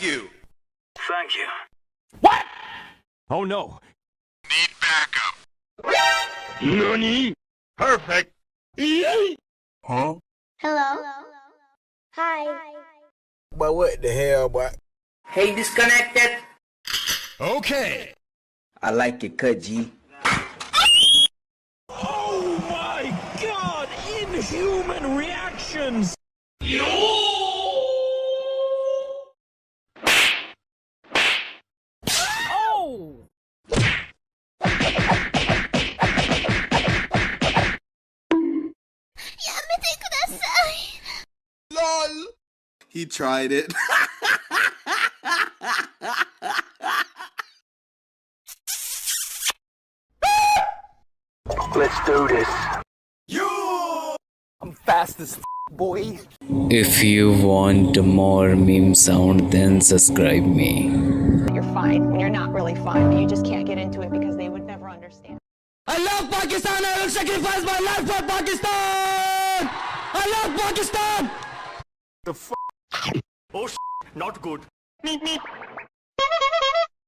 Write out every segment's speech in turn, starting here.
you. Thank you. What? Oh no. Need backup. Nani? Perfect. Huh? Hello? Hi. But what the hell, boy? Hey, disconnected. Okay. I like it cut, G. Oh my god! Inhuman reactions! Oh! LOL. He tried it. Let's do this. I'm fast as boy. If you want more meme sound, then subscribe me. You're fine when you're not really fine, but you just can't get into it because they would never understand. I love Pakistan. I will sacrifice my life for Pakistan. I love Pakistan. Oh not good.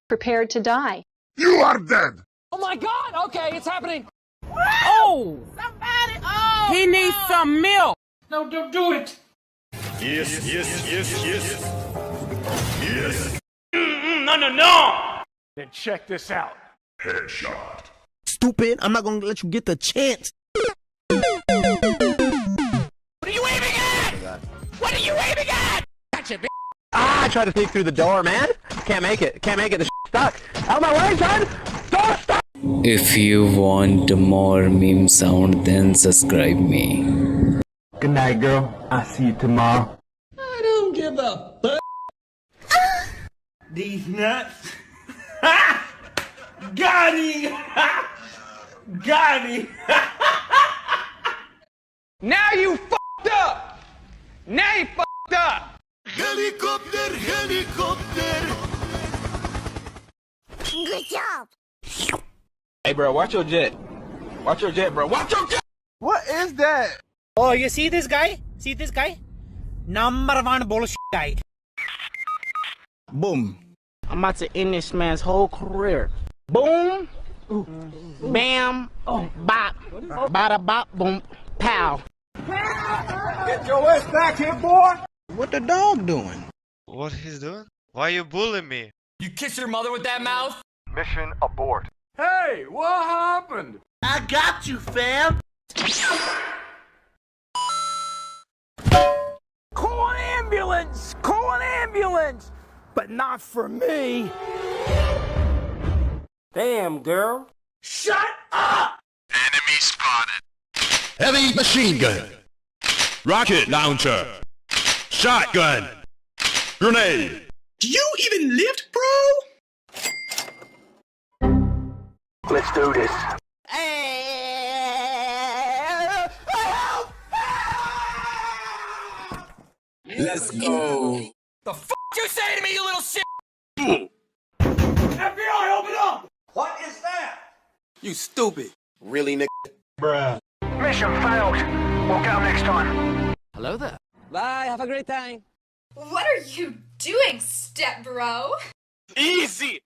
Prepared to die. You are dead. Oh my god! Okay, it's happening! Oh! Somebody! Oh! He needs some milk! No, don't do it! Yes. No! Then check this out. Headshot. Stupid. I'm not gonna let you get the chance. What are you aiming at? What are you aiming at? Gotcha, bitch! I tried to sneak through the door, man. Can't make it. Can't make it. The stuck. Out of my way, son! Door stuck! If you want more meme sound, then subscribe me. Good night, girl. I'll see you tomorrow. I don't give a fuck. These nuts. Got him! Got him! Now you fucked up! Now you fucked up! Helicopter, helicopter. Good job! Hey, bro, watch your jet. Watch your jet, bro. Watch your jet! What is that? Oh, you see this guy? See this guy? Number one bullshit guy. Boom. I'm about to end this man's whole career. Boom. Bam. Bop. Bada bop. Boom. Pow. Get your ass back here, boy. What the dog doing? What he's doing? Why you bullying me? You kiss your mother with that mouth? Mission abort. Hey, what happened? I got you, fam. Call an ambulance! Call an ambulance! But not for me. Damn, girl. Shut up! Enemy spotted. Heavy machine gun. Rocket launcher. Shotgun. Grenade. Do you even lift, bro? Let's do this. Let's go. The f you say to me, you little shit? FBI, open up! What is that? You stupid. Really, nigga? Bruh. Mission failed. We'll get 'em next time. Hello there. Bye. Have a great time. What are you doing, step bro? Easy!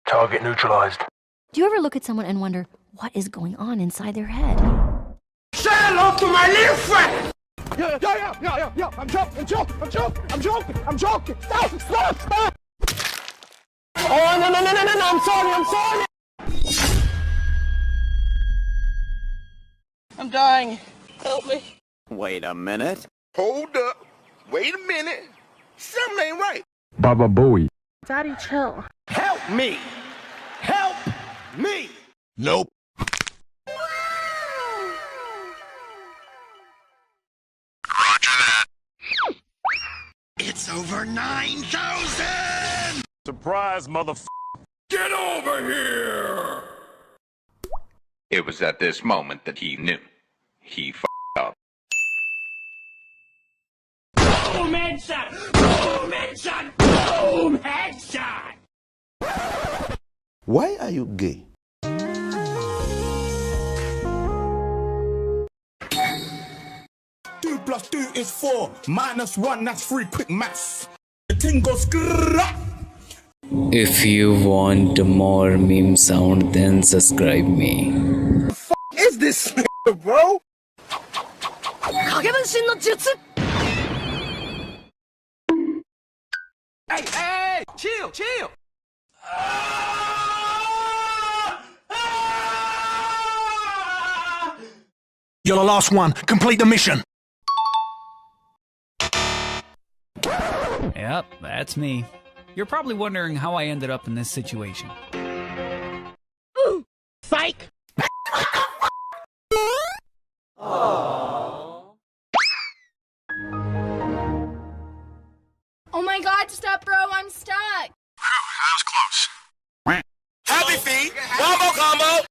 Target neutralized. Do you ever look at someone and wonder what is going on inside their head? Say hello to my little friend! Yo, I'm joking. Stop. Oh, no, I'm sorry. I'm dying. Help me. Wait a minute. Hold up. Wait a minute. Something ain't right. Baba Booey. Daddy, chill. Help me! Help me! Nope. Roger that. It's over 9,000! Surprise, motherfucker! Get over here! It was at this moment that he knew. He f***ed up. Boom headshot! Boom headshot! Boom headshot! Why are you gay? 2 + 2 is 4. -1, that's 3. Quick maths. If you want more meme sound, then subscribe me. Is this bro? Hey, chill. You're the last one. Complete the mission. Yep, that's me. You're probably wondering how I ended up in this situation. Psych! Oh my god, stop, bro, I'm stuck. That was close. Happy feet. Combo combo.